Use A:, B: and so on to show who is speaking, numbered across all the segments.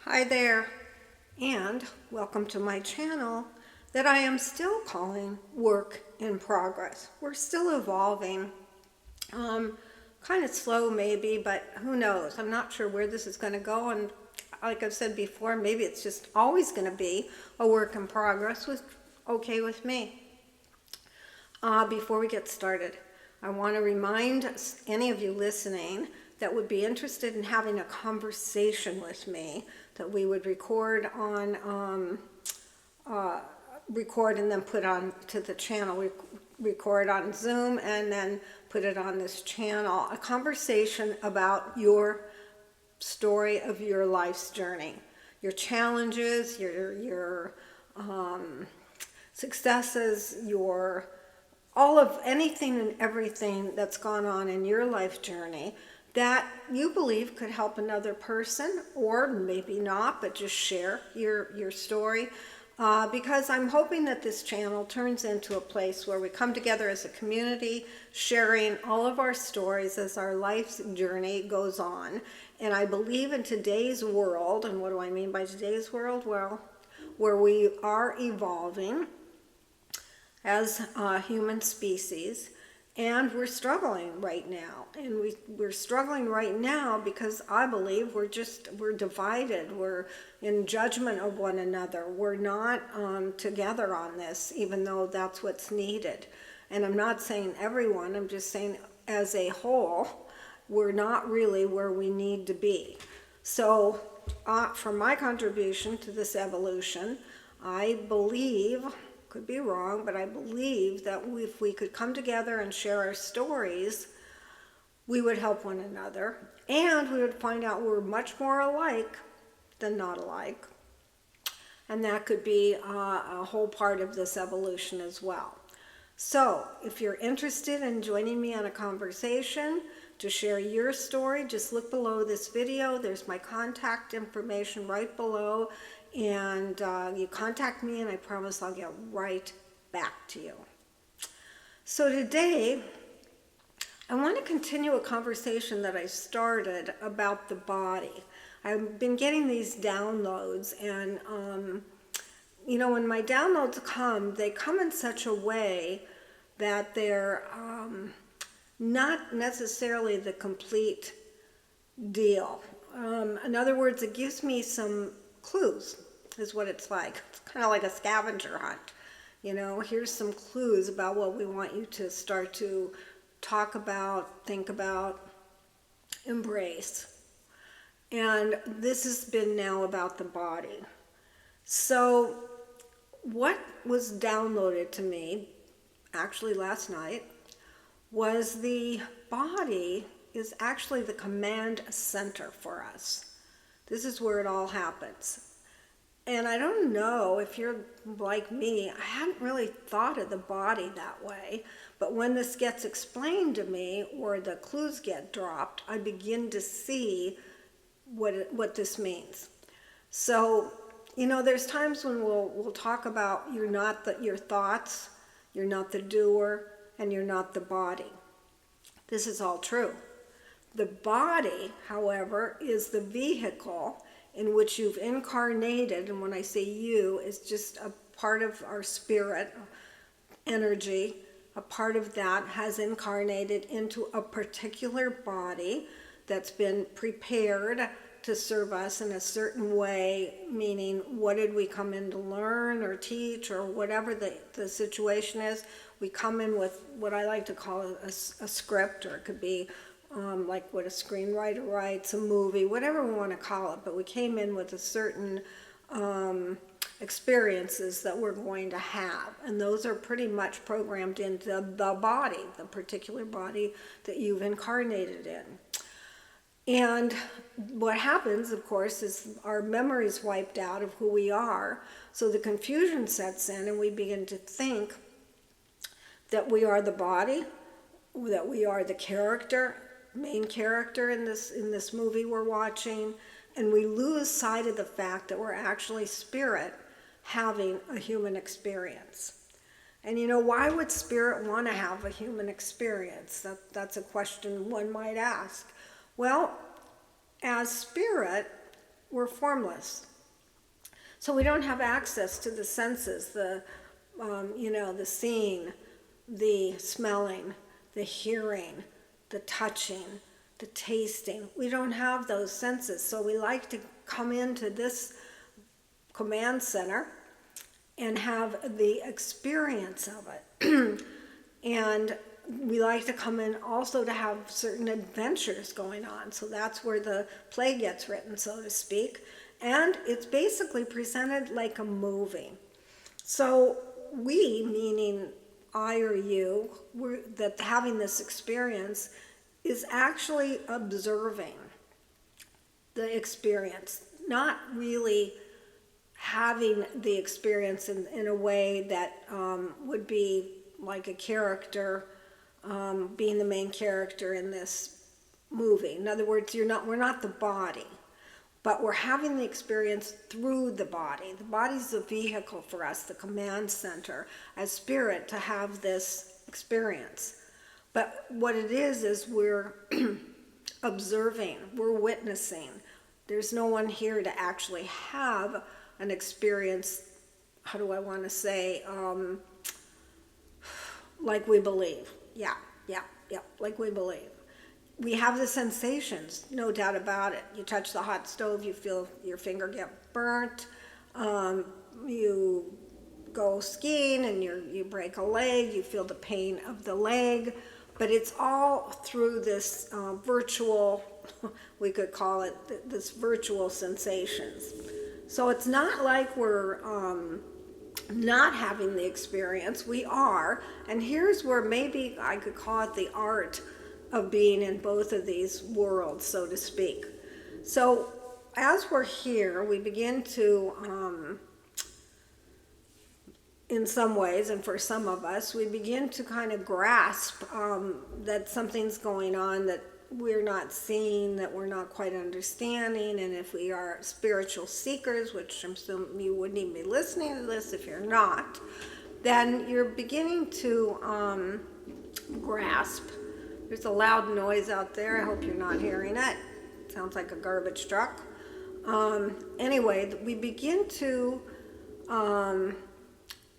A: Hi there, and welcome to my channel that I am still calling Work in Progress. We're still evolving, kind of slow maybe, but who knows? I'm not sure where this is going to go, and like I've said before, maybe it's just always going to be a work in progress, which okay with me. Before we get started, I want to remind any of you listening that would be interested in having a conversation with me that we would record and then put on to the channel. We record on Zoom and then put it on this channel. A conversation about your story of your life's journey, your challenges, your successes, your all of anything and everything that's gone on in your life journey that you believe could help another person, or maybe not, but just share your story. Because I'm hoping that this channel turns into a place where we come together as a community, sharing all of our stories as our life's journey goes on. And I believe in today's world, and what do I mean by today's world? Well, where we are evolving as a human species, and we're struggling right now. And we're struggling right now because I believe we're divided. We're in judgment of one another. We're not together on this, even though that's what's needed. And I'm not saying everyone, I'm just saying as a whole, we're not really where we need to be. So for my contribution to this evolution, I believe, could be wrong, but I believe that if we could come together and share our stories, we would help one another, and we would find out we're much more alike than not alike. And that could be a whole part of this evolution as well. So if you're interested in joining me on a conversation to share your story, just look below this video. There's my contact information right below. And you contact me, and I promise I'll get right back to you. So today, I want to continue a conversation that I started about the body. I've been getting these downloads, and when my downloads come, they come in such a way that they're not necessarily the complete deal. In other words, it gives me some clues, is what it's like. It's kind of like a scavenger hunt. Here's some clues about what we want you to start to talk about, think about, embrace. And this has been now about the body. So what was downloaded to me, actually last night, was the body is actually the command center for us. This is where it all happens. And I don't know if you're like me, I hadn't really thought of the body that way. But when this gets explained to me, or the clues get dropped, I begin to see what this means. So, there's times when we'll talk about you're not your thoughts, you're not the doer, and you're not the body. This is all true. The body, however, is the vehicle in which you've incarnated, and when I say you, it's just a part of our spirit, energy, a part of that has incarnated into a particular body that's been prepared to serve us in a certain way, meaning what did we come in to learn or teach, or whatever the situation is. We come in with what I like to call a script, or it could be like what a screenwriter writes, a movie, whatever we want to call it. But we came in with a certain experiences that we're going to have. And those are pretty much programmed into the body, the particular body that you've incarnated in. And what happens, of course, is our memory's wiped out of who we are. So the confusion sets in, and we begin to think that we are the body, that we are the character, main character in this movie we're watching, and we lose sight of the fact that we're actually spirit having a human experience. And why would spirit want to have a human experience? That's a question one might ask. Well, as spirit, we're formless. So we don't have access to the senses, the seeing, the smelling, the hearing, the touching, the tasting. We don't have those senses. So we like to come into this command center and have the experience of it. And we like to come in also to have certain adventures going on. So that's where the play gets written, so to speak. And it's basically presented like a movie. So we, meaning I or you, that having this experience is actually observing the experience, not really having the experience in a way that would be like a character being the main character in this movie. In other words, we're not the body, but we're having the experience through the body. The body's the vehicle for us, the command center, as spirit, to have this experience. But what it is we're observing, we're witnessing. There's no one here to actually have an experience, how do I want to say, like we believe. Yeah, like we believe. We have the sensations, no doubt about it. You touch the hot stove, you feel your finger get burnt. You go skiing and you break a leg, you feel the pain of the leg. But it's all through this virtual, we could call it this virtual sensations. So it's not like we're not having the experience. We are. And here's where maybe I could call it the art of being in both of these worlds, so to speak. So as we're here, we begin to, in some ways, and for some of us, we begin to kind of grasp that something's going on that we're not seeing, that we're not quite understanding. And if we are spiritual seekers, which I'm assuming you wouldn't even be listening to this if you're not, then you're beginning to grasp. There's a loud noise out there. I hope you're not hearing it. Sounds like a garbage truck. Anyway, we begin to,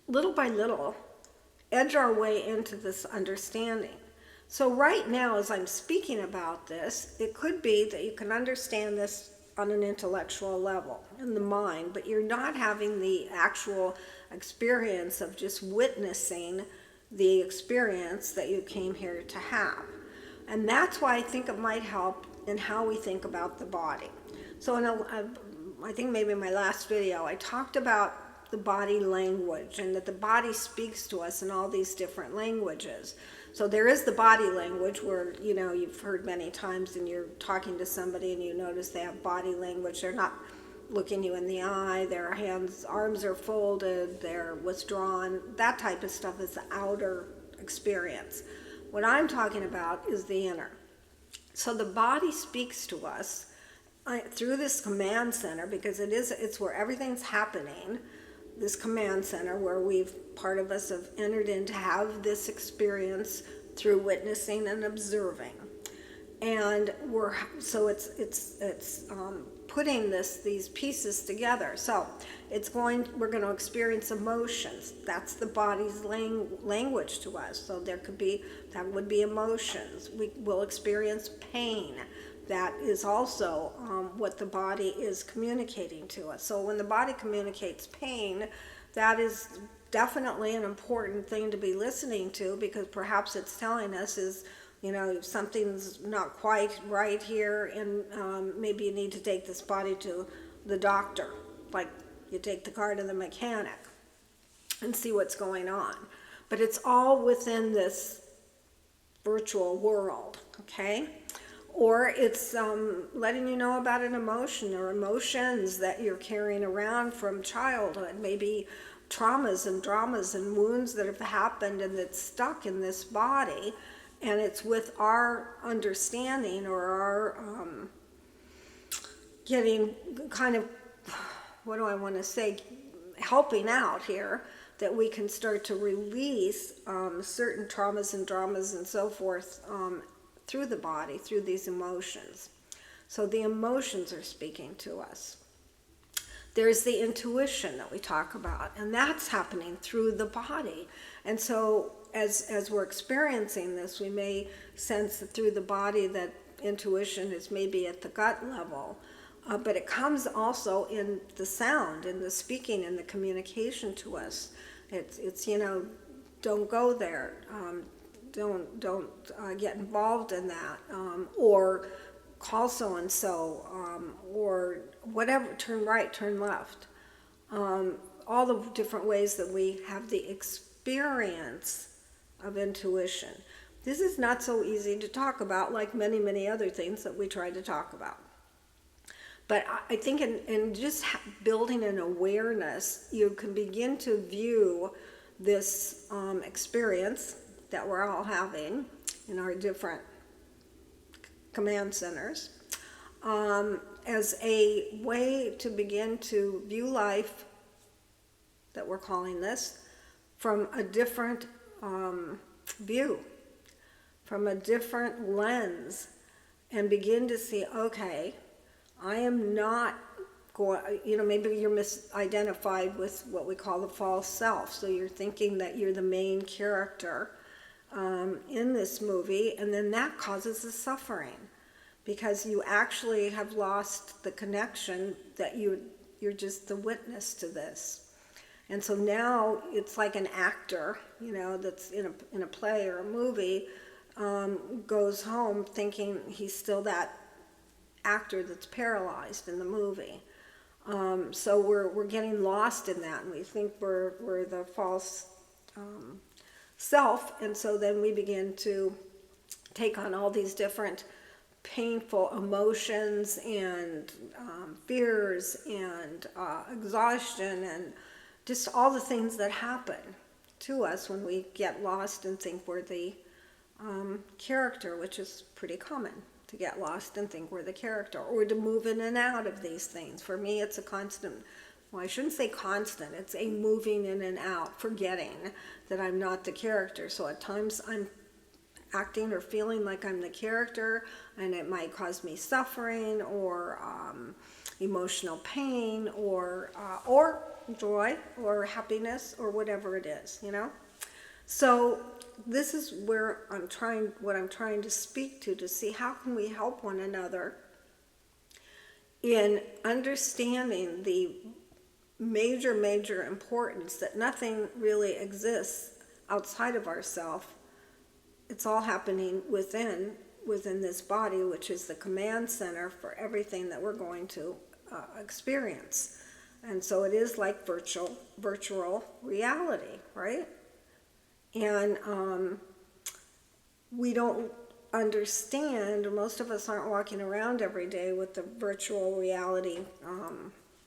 A: little by little, edge our way into this understanding. So right now, as I'm speaking about this, it could be that you can understand this on an intellectual level, in the mind, but you're not having the actual experience of just witnessing the experience that you came here to have. And that's why I think it might help in how we think about the body. So I think maybe in my last video, I talked about the body language and that the body speaks to us in all these different languages. So there is the body language where, you've heard many times and you're talking to somebody and you notice they have body language. They're not looking you in the eye, their arms are folded, they're withdrawn. That type of stuff is the outer experience. What I'm talking about is the inner. So the body speaks to us through this command center, because it's where everything's happening, this command center where part of us have entered in to have this experience through witnessing and observing. And it's putting these pieces together. So we're going to experience emotions. That's the body's language to us. So that would be emotions. We will experience pain. That is also what the body is communicating to us. So when the body communicates pain, that is definitely an important thing to be listening to, because perhaps it's telling us something's not quite right here, and maybe you need to take this body to the doctor, like you take the car to the mechanic and see what's going on. But it's all within this virtual world, okay? Or it's letting you know about an emotion or emotions that you're carrying around from childhood, maybe traumas and dramas and wounds that have happened and that's stuck in this body. And it's with our understanding or our getting kind of, helping out here, that we can start to release certain traumas and dramas and so forth through the body, through these emotions. So the emotions are speaking to us. There's the intuition that we talk about, and that's happening through the body. And so as we're experiencing this, we may sense that through the body that intuition is maybe at the gut level, but it comes also in the sound, in the speaking, in the communication to us. It's don't go there, don't get involved in that, or call so-and-so, or whatever, turn right, turn left. All the different ways that we have the experience of intuition. This is not so easy to talk about, like many, many other things that we try to talk about. But I think in just building an awareness, you can begin to view this experience that we're all having in our different command centers as a way to begin to view life, that we're calling this, from a different view, from a different lens, and begin to see, okay, I am not going, maybe you're misidentified with what we call the false self. So you're thinking that you're the main character in this movie, and then that causes the suffering because you actually have lost the connection that you're just the witness to this. And so now it's like an actor, that's in a play or a movie, goes home thinking he's still that actor that's paralyzed in the movie. So we're getting lost in that, and we think we're the false self, and so then we begin to take on all these different painful emotions and fears and exhaustion and just all the things that happen to us when we get lost and think we're the character, which is pretty common, to get lost and think we're the character, or to move in and out of these things. For me, it's a constant, well, I shouldn't say constant, it's a moving in and out, forgetting that I'm not the character. So at times I'm acting or feeling like I'm the character, and it might cause me suffering or emotional pain or joy or happiness or whatever it is, So this is where what I'm trying to speak to see how can we help one another in understanding the major importance that nothing really exists outside of ourselves. It's all happening within this body, which is the command center for everything that we're going to experience. And so it is like virtual reality, right? And we don't understand, most of us aren't walking around every day with the virtual reality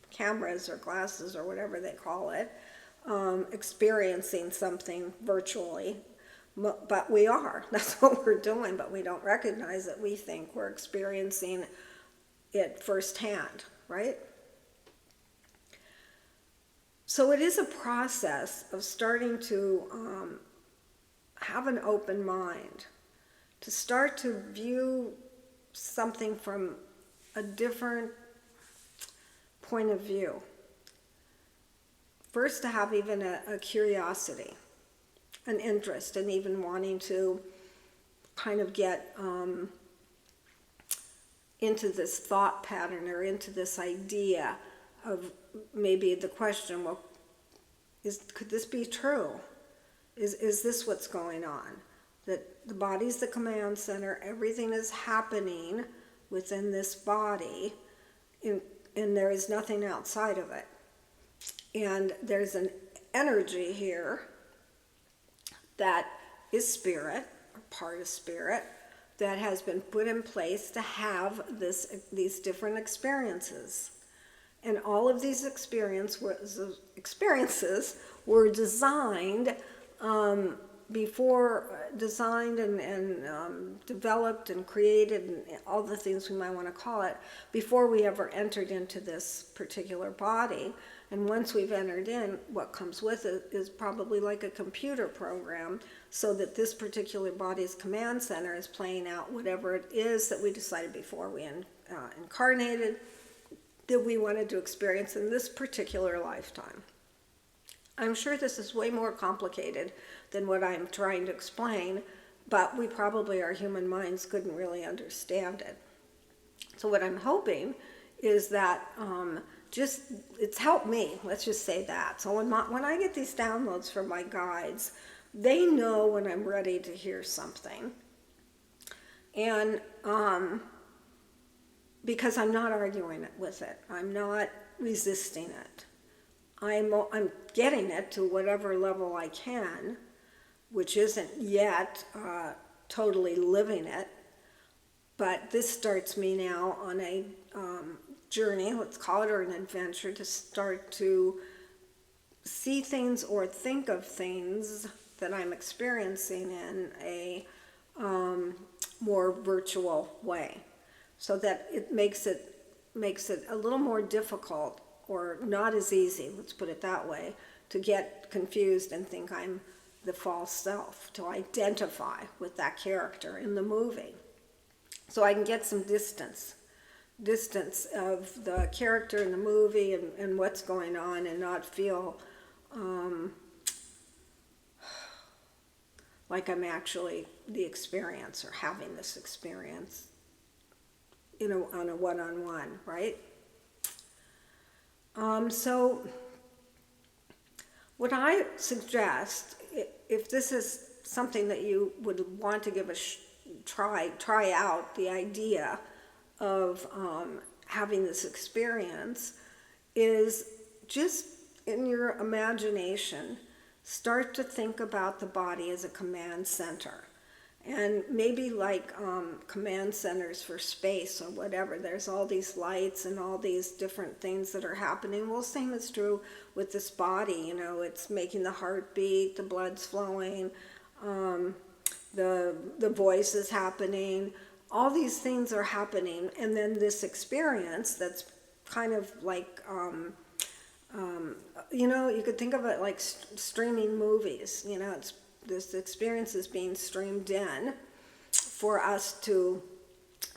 A: cameras or glasses or whatever they call it, experiencing something virtually. But we are. That's what we're doing, but we don't recognize it. We think we're experiencing it firsthand, right? So it is a process of starting to have an open mind, to start to view something from a different point of view. First, to have even a curiosity, an interest, and even wanting to kind of get into this thought pattern or into this idea of maybe the question, well, could this be true? Is this what's going on? That the body's the command center, everything is happening within this body, and there is nothing outside of it. And there's an energy here that is spirit, or part of spirit, that has been put in place to have these different experiences. And all of these experiences were designed designed and developed and created, and all the things we might want to call it, before we ever entered into this particular body. And once we've entered in, what comes with it is probably like a computer program, so that this particular body's command center is playing out whatever it is that we decided before we incarnated that we wanted to experience in this particular lifetime. I'm sure this is way more complicated than what I'm trying to explain, but we probably, our human minds, couldn't really understand it. So what I'm hoping is that it's helped me, let's just say that. So when I get these downloads from my guides, they know when I'm ready to hear something. And because I'm not arguing with it, I'm not resisting it. I'm getting it to whatever level I can, which isn't yet totally living it. But this starts me now on a journey, let's call it, or an adventure, to start to see things or think of things that I'm experiencing in a more virtual way, so that it makes it a little more difficult, or not as easy, let's put it that way, to get confused and think I'm the false self, to identify with that character in the movie. So I can get some distance of the character in the movie and what's going on, and not feel like I'm actually the experience, or having this experience, on a one-on-one, right? So what I suggest, if this is something that you would want to give a try out the idea of having this experience, is just in your imagination, start to think about the body as a command center. And maybe like command centers for space or whatever, there's all these lights and all these different things that are happening. Well, same is true with this body, it's making the heart beat, the blood's flowing, the voice is happening, all these things are happening. And then this experience that's kind of like, you could think of it like streaming movies, this experience is being streamed in for us to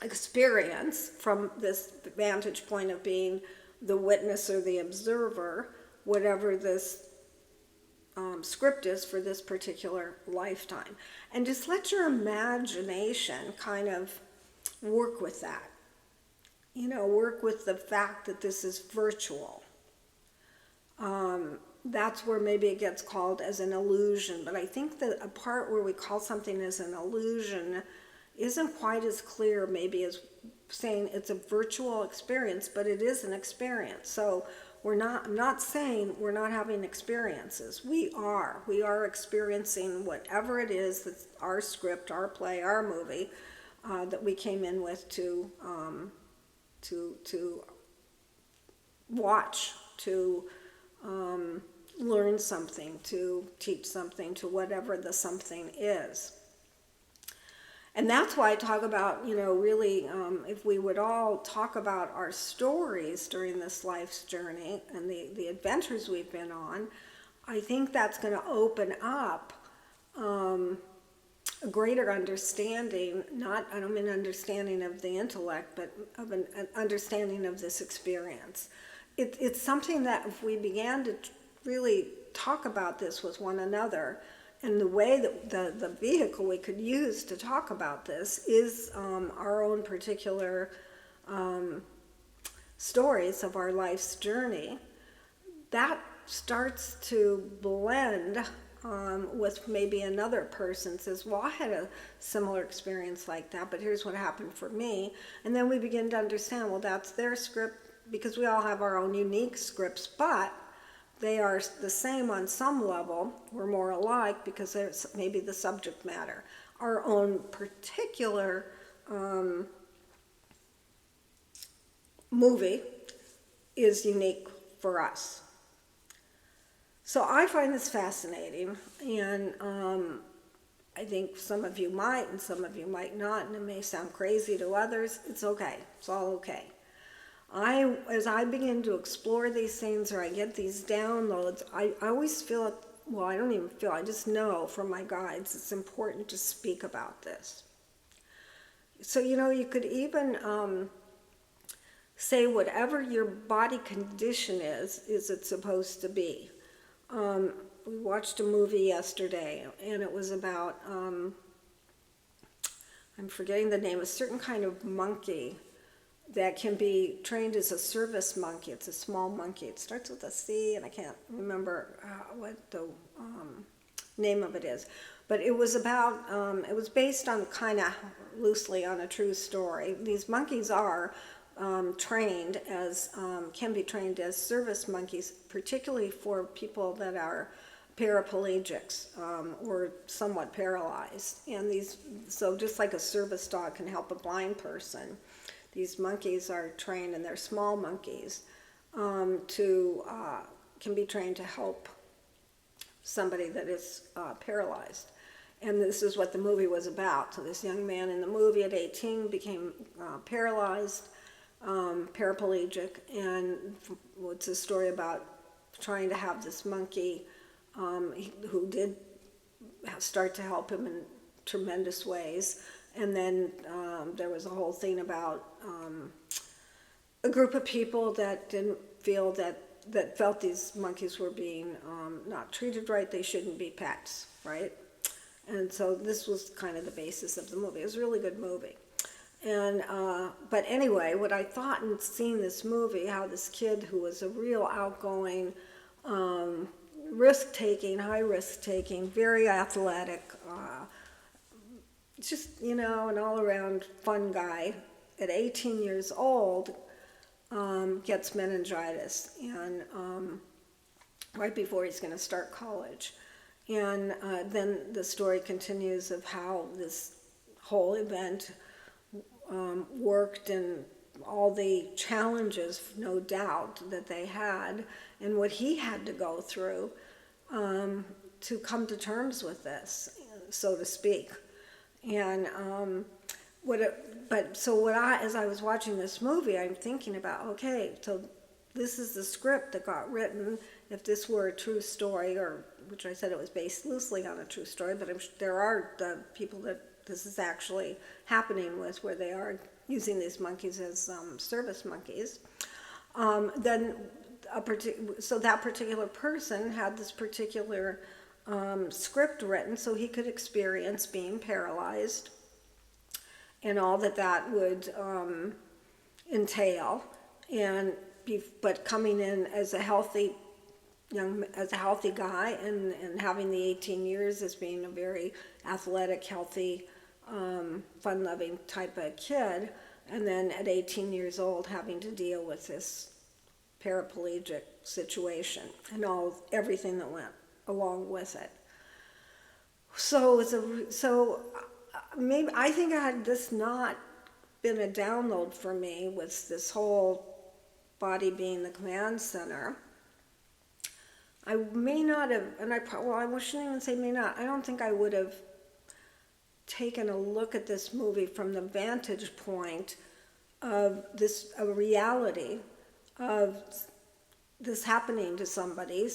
A: experience from this vantage point of being the witness or the observer, whatever this script is for this particular lifetime. And just let your imagination kind of work with that. Work with the fact that this is virtual. That's where maybe it gets called as an illusion. But I think that a part where we call something as an illusion isn't quite as clear maybe as saying it's a virtual experience, but it is an experience. So I'm not saying we're not having experiences. We are experiencing whatever it is that's our script, our play, our movie, that we came in with to watch, to learn something, to teach something, to whatever the something is. And that's why I talk about, really, if we would all talk about our stories during this life's journey and the adventures we've been on, I think that's going to open up a greater understanding, I don't mean understanding of the intellect, but of an understanding of this experience. It's something that if we began to really talk about this with one another, and the way that the vehicle we could use to talk about this is our own particular stories of our life's journey, that starts to blend with maybe another person says, well, I had a similar experience like that, but here's what happened for me. And then we begin to understand, well, that's their script, because we all have our own unique scripts, but they are the same on some level. We're more alike because there's maybe the subject matter. Our own particular movie is unique for us. So I find this fascinating, and I think some of you might and some of you might not, and it may sound crazy to others. It's okay. It's all okay. As I begin to explore these things, or I get these downloads, I always feel, well, I don't even feel, I just know from my guides it's important to speak about this. So, you could even say whatever your body condition is it supposed to be. We watched a movie yesterday, and it was about, I'm forgetting the name, a certain kind of monkey that can be trained as a service monkey. It's a small monkey. It starts with a C, and I can't remember what the name of it is. But it was about, it was based on kind of loosely on a true story. These monkeys are trained as, can be trained as service monkeys, particularly for people that are paraplegics or somewhat paralyzed. And these, so just like a service dog can help a blind person, these monkeys are trained, and they're small monkeys, can be trained to help somebody that is paralyzed. And this is what the movie was about. So this young man in the movie at 18 became paralyzed, paraplegic, and it's a story about trying to have this monkey who did start to help him in tremendous ways. And then there was a whole thing about a group of people that didn't feel that felt these monkeys were being not treated right. They shouldn't be pets, right? And so this was kind of the basis of the movie. It was a really good movie. And but anyway, what I thought in seeing this movie, how this kid who was a real outgoing, risk-taking, high risk-taking, very athletic, just, you know, an all-around fun guy, at 18 years old, gets meningitis, and right before he's going to start college. And then the story continues of how this whole event worked, and all the challenges, no doubt, that they had, and what he had to go through to come to terms with this, so to speak. And as I was watching this movie, I'm thinking about, okay, so this is the script that got written. If this were a true story, or which I said it was based loosely on a true story, but there are the people that this is actually happening with, where they are using these monkeys as service monkeys. Then so that particular person had this particular script written so he could experience being paralyzed and all that would entail, but coming in as a healthy guy, and having the 18 years as being a very athletic, healthy, fun-loving type of kid, and then at 18 years old having to deal with this paraplegic situation and everything that went along with it. So maybe I think had this not been a download for me, with this whole body being the command center, I may not have, and I shouldn't even say may not, I don't think I would have taken a look at this movie from the vantage point of a reality of this happening to somebody,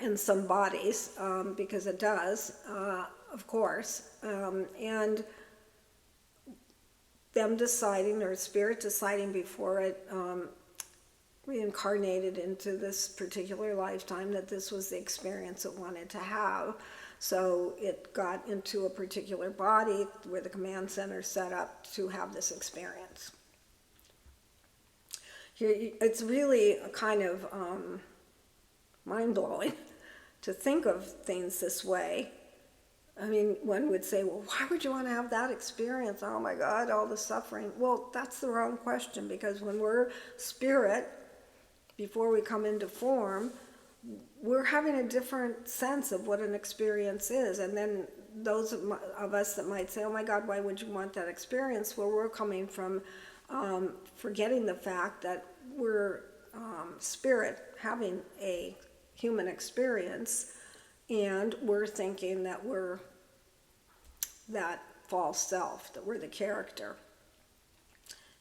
A: in some bodies, because it does, of course, and them deciding, or spirit deciding before it reincarnated into this particular lifetime, that this was the experience it wanted to have. So it got into a particular body where the command center set up to have this experience. It's really kind of mind-blowing to think of things this way. I mean, one would say, well, why would you want to have that experience? Oh my God, all the suffering. Well, that's the wrong question, because when we're spirit, before we come into form, we're having a different sense of what an experience is. And then those of us that might say, oh my God, why would you want that experience? Well, we're coming from forgetting the fact that we're spirit having a human experience, and we're thinking that we're that false self, that we're the character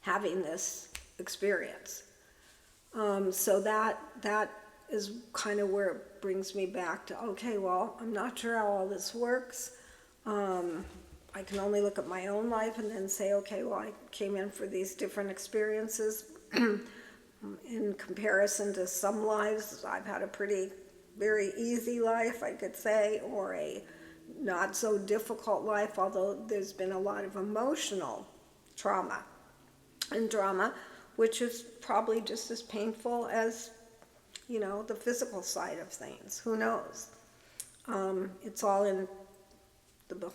A: having this experience. So that is kind of where it brings me back to, okay, well, I'm not sure how all this works. I can only look at my own life and then say, okay, well, I came in for these different experiences. In comparison to some lives, I've had a very easy life, I could say, or a not so difficult life, although there's been a lot of emotional trauma and drama, which is probably just as painful as, the physical side of things. Who knows? It's all in the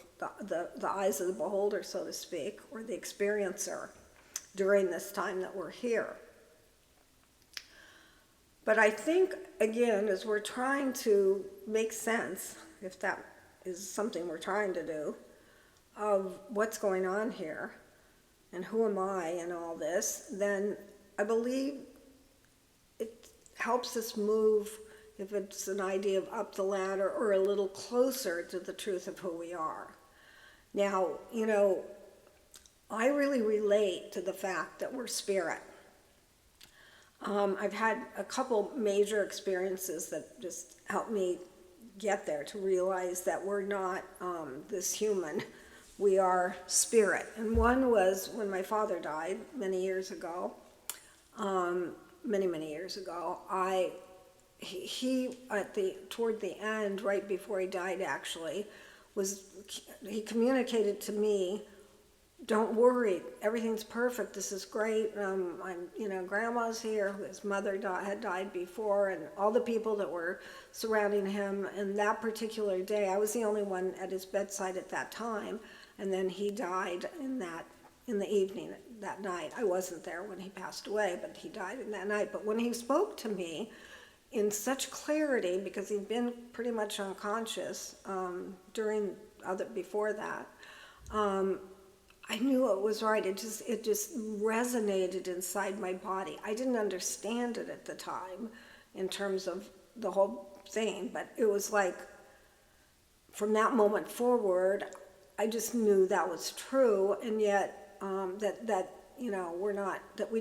A: eyes of the beholder, so to speak, or the experiencer during this time that we're here. But I think, again, as we're trying to make sense, if that is something we're trying to do, of what's going on here and who am I in all this, then I believe it helps us move, if it's an idea of up the ladder, or a little closer to the truth of who we are. Now, I really relate to the fact that we're spirit. I've had a couple major experiences that just helped me get there, to realize that we're not this human. We are spirit. And one was when my father died many years ago. Many years ago. He toward the end, right before he died, actually, he communicated to me, "Don't worry, everything's perfect. This is great. Grandma's here. His mother had died before, and all the people that were surrounding him. And that particular day, I was the only one at his bedside at that time. And then he died in the evening that night. I wasn't there when he passed away, but he died in that night. But when he spoke to me in such clarity, because he'd been pretty much unconscious before that." I knew it was right. It just resonated inside my body. I didn't understand it at the time in terms of the whole thing, but it was like from that moment forward, I just knew that was true, and yet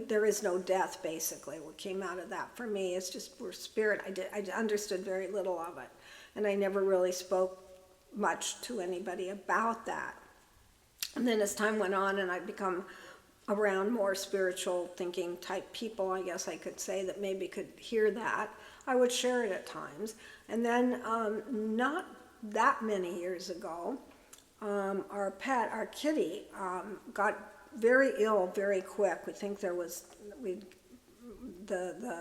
A: there is no death. Basically, what came out of that for me is just we're spirit. I understood very little of it, and I never really spoke much to anybody about that. And then as time went on and I'd become around more spiritual thinking type people, I guess I could say, that maybe could hear that, I would share it at times. And then not that many years ago, our pet, our kitty, got very ill very quick. We think the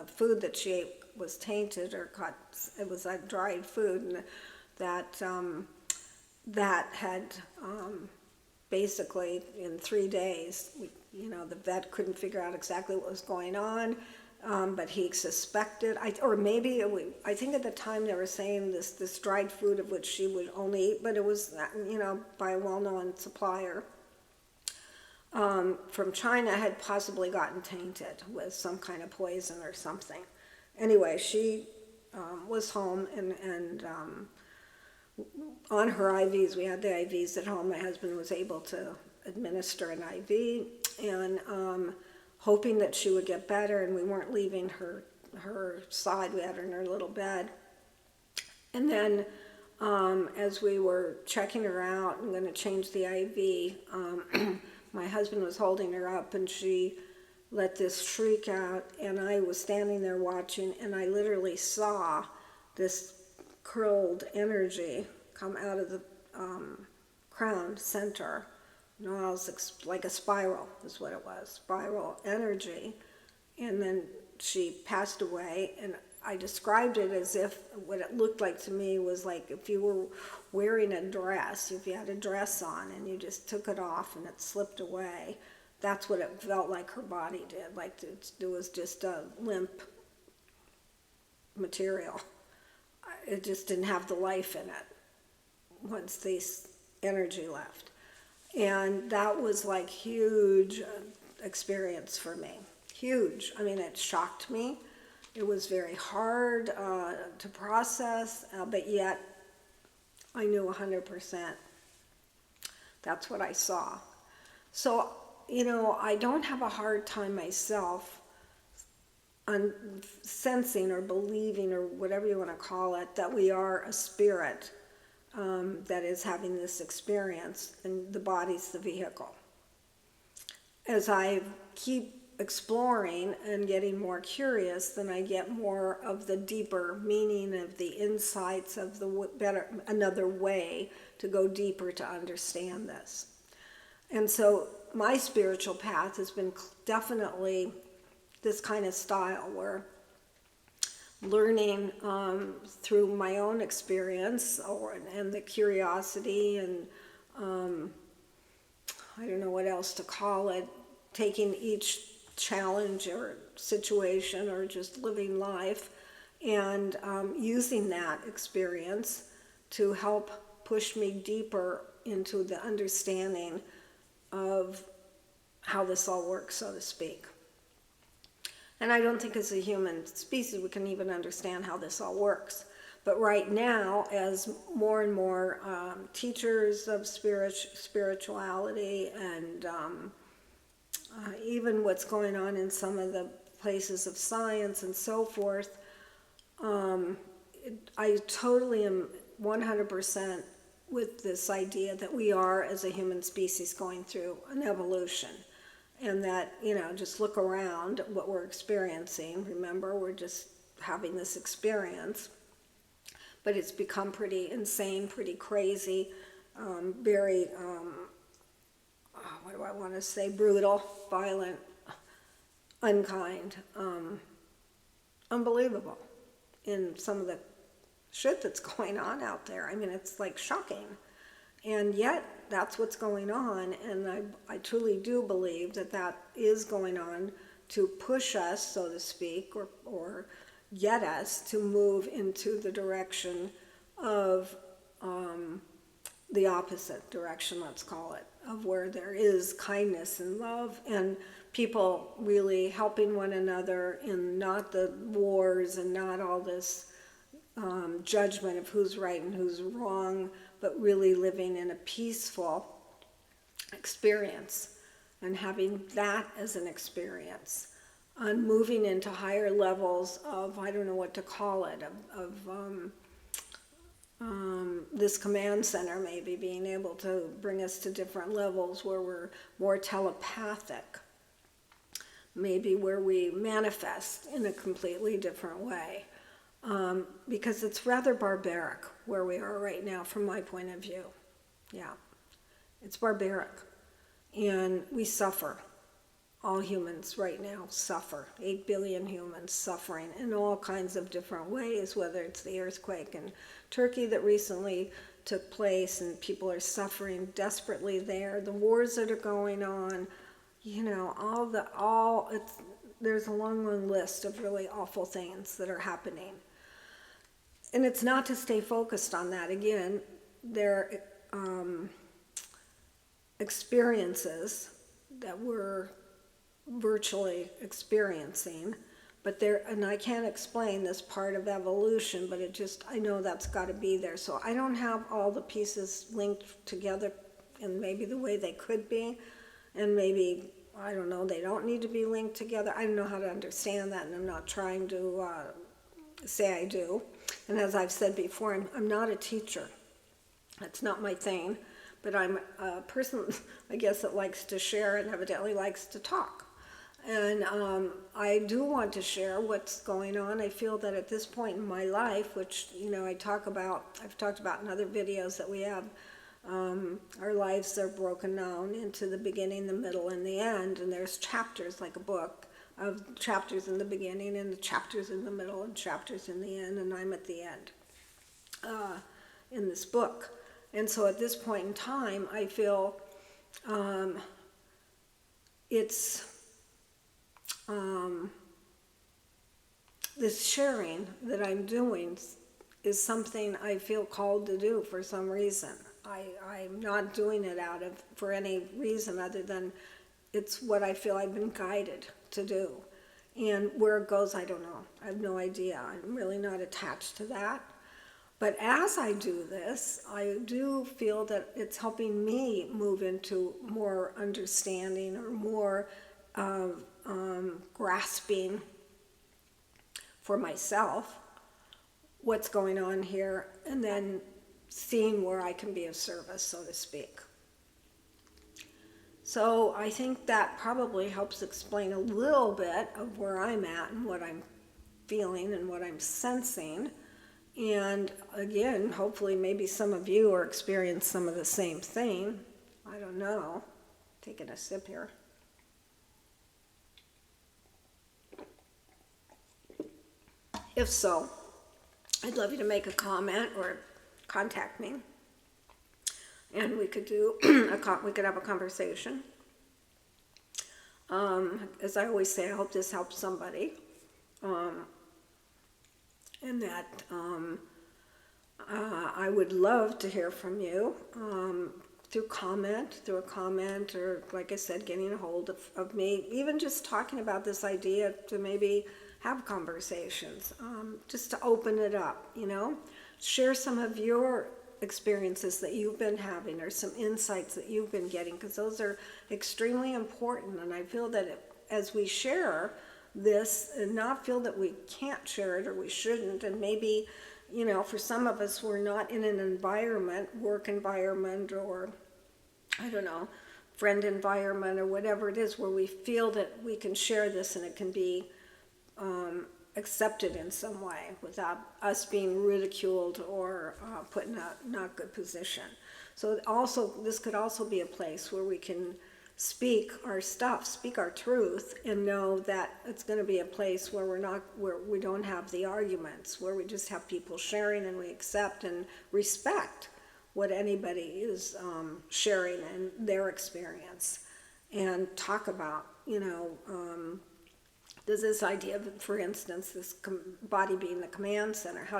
A: food that she ate was tainted, it was like dried food, and that had basically in 3 days, the vet couldn't figure out exactly what was going on, but he suspected, I think at the time they were saying this dried food of which she would only eat, but it was, by a well-known supplier from China, had possibly gotten tainted with some kind of poison or something. Anyway, she was home and on her IVs. We had the IVs at home. My husband was able to administer an IV, and hoping that she would get better, and we weren't leaving her side. We had her in her little bed. And then as we were checking her out and going to change the IV, my husband was holding her up, and she let this shriek out, and I was standing there watching, and I literally saw this curled energy come out of the crown center. It was like a spiral is what it was, spiral energy. And then she passed away, and I described it as if what it looked like to me was like if you were wearing a dress, if you had a dress on and you just took it off and it slipped away. That's what it felt like her body did, like it was just a limp material. It just didn't have the life in it once this energy left. And that was like huge experience for me. Huge. I mean, it shocked me. It was very hard to process, but yet I knew 100% that's what I saw. So, I don't have a hard time myself on sensing or believing or whatever you want to call it, that we are a spirit that is having this experience, and the body's the vehicle. As I keep exploring and getting more curious, then I get more of the deeper meaning of the insights of the better, another way to go deeper to understand this. And so my spiritual path has been definitely this kind of style, where learning through my own experience and the curiosity and I don't know what else to call it, taking each challenge or situation or just living life and using that experience to help push me deeper into the understanding of how this all works, so to speak. And I don't think as a human species we can even understand how this all works. But right now, as more and more teachers of spirituality and even what's going on in some of the places of science and so forth, I totally am 100% with this idea that we are, as a human species, going through an evolution. And that, just look around what we're experiencing. Remember, we're just having this experience. But it's become pretty insane, pretty crazy, very, what do I want to say, brutal, violent, unkind, unbelievable in some of the shit that's going on out there. I mean, it's like shocking. And yet, that's what's going on, and I truly do believe that that is going on to push us, so to speak, or get us to move into the direction of the opposite direction, let's call it, of where there is kindness and love and people really helping one another, and not the wars and not all this judgment of who's right and who's wrong, but really living in a peaceful experience and having that as an experience, and moving into higher levels of, I don't know what to call it, of this command center maybe being able to bring us to different levels where we're more telepathic, maybe where we manifest in a completely different way. Because it's rather barbaric where we are right now from my point of view. Yeah, it's barbaric. And we suffer. All humans right now suffer. 8 billion humans suffering in all kinds of different ways, whether it's the earthquake in Turkey that recently took place and people are suffering desperately there, the wars that are going on, there's a long, long list of really awful things that are happening. And it's not to stay focused on that. Again, they're experiences that we're virtually experiencing, but and I can't explain this part of evolution, but I know that's got to be there. So I don't have all the pieces linked together in maybe the way they could be, and maybe, I don't know, they don't need to be linked together. I don't know how to understand that, and I'm not trying to say I do. And as I've said before, I'm not a teacher. That's not my thing. But I'm a person, I guess, that likes to share and evidently likes to talk. And I do want to share what's going on. I feel that at this point in my life, which, I've talked about in other videos that we have, our lives are broken down into the beginning, the middle, and the end. And there's chapters, like a book, of chapters in the beginning and the chapters in the middle and chapters in the end, and I'm at the end in this book. And so at this point in time, I feel it's this sharing that I'm doing is something I feel called to do for some reason. I'm not doing it for any reason other than it's what I feel I've been guided to do. And where it goes, I don't know. I have no idea. I'm really not attached to that. But as I do this, I do feel that it's helping me move into more understanding or more grasping for myself what's going on here, and then seeing where I can be of service, so to speak. So I think that probably helps explain a little bit of where I'm at and what I'm feeling and what I'm sensing. And again, hopefully maybe some of you are experiencing some of the same thing. I don't know. Taking a sip here. If so, I'd love you to make a comment or contact me, and we could do we could have a conversation. As I always say, I hope this helps somebody, and that I would love to hear from you through a comment, or like I said, getting a hold of me, even just talking about this idea to maybe have conversations, just to open it up, share some of your experiences that you've been having or some insights that you've been getting, because those are extremely important. And I feel that as we share this and not feel that we can't share it or we shouldn't, and maybe, for some of us, we're not in an environment, work environment, or I don't know, friend environment or whatever it is, where we feel that we can share this and it can be accepted in some way without us being ridiculed or put in a not good position. So this could also be a place where we can speak our stuff, speak our truth, and know that it's going to be a place where we don't have the arguments, where we just have people sharing and we accept and respect what anybody is sharing and their experience, and talk about, does this idea of, for instance, this body being the command center, how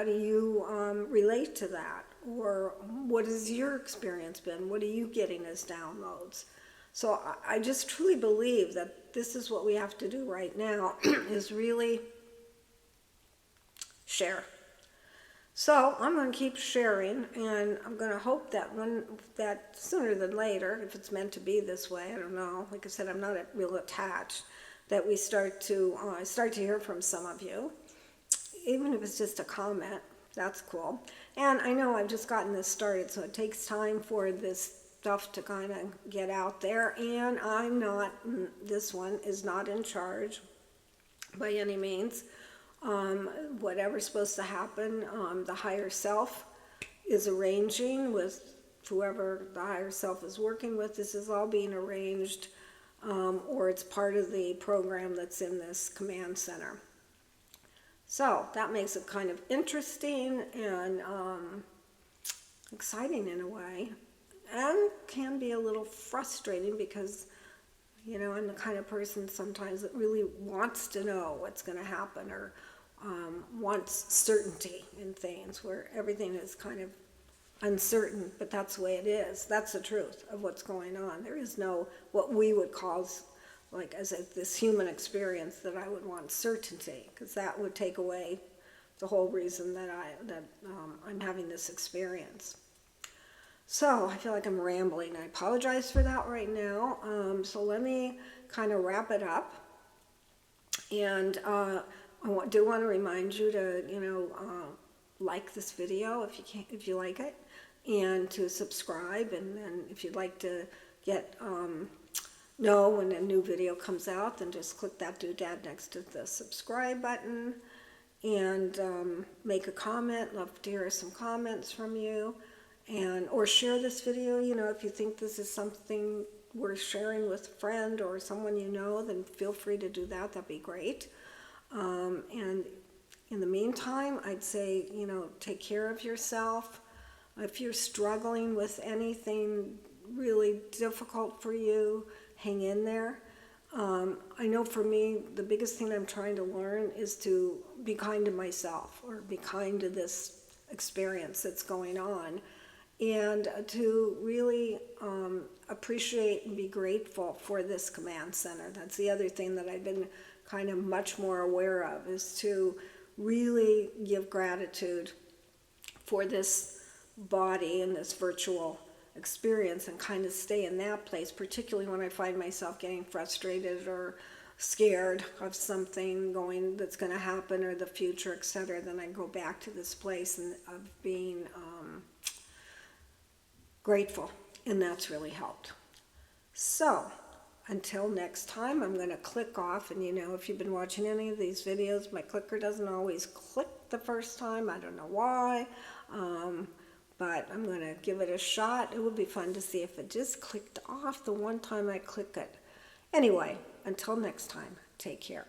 A: do you relate to that? Or what has your experience been? What are you getting as downloads? So I just truly believe that this is what we have to do right now, is really share. So I'm going to keep sharing, and I'm going to hope that sooner than later, if it's meant to be this way, I don't know. Like I said, I'm not real attached, that we start to hear from some of you, even if it's just a comment. That's cool. And I know I've just gotten this started, so it takes time for this stuff to kind of get out there. And this one is not in charge by any means. Whatever's supposed to happen, the higher self is arranging with whoever the higher self is working with. This is all being arranged, or it's part of the program that's in this command center. So that makes it kind of interesting and exciting in a way, and can be a little frustrating because, I'm the kind of person sometimes that really wants to know what's going to happen, or wants certainty in things, where everything is kind of uncertain, but that's the way it is. That's the truth of what's going on. There is no, what we would call, like, as this human experience, that I would want certainty, because that would take away the whole reason that I'm having this experience. So I feel like I'm rambling. I apologize for that right now. So let me kind of wrap it up. And I do want to remind you to, like this video if you like it, and to subscribe. And then if you'd like to get know when a new video comes out, then just click that doodad next to the subscribe button, and make a comment. Love to hear some comments from you, or share this video. If you think this is something worth sharing with a friend or someone then feel free to do that. That'd be great. And in the meantime, I'd say, take care of yourself. If you're struggling with anything really difficult for you, hang in there. I know for me, the biggest thing I'm trying to learn is to be kind to myself, or be kind to this experience that's going on, and to really appreciate and be grateful for this command center. That's the other thing that I've been kind of much more aware of, is to really give gratitude for this body and this virtual experience, and kind of stay in that place, particularly when I find myself getting frustrated or scared of something that's going to happen or the future, etc., then I go back to this place of being grateful, and that's really helped. So until next time, I'm going to click off, and if you've been watching any of these videos, my clicker doesn't always click the first time. I don't know why, but I'm going to give it a shot. It would be fun to see if it just clicked off the one time I click it. Anyway, until next time, take care.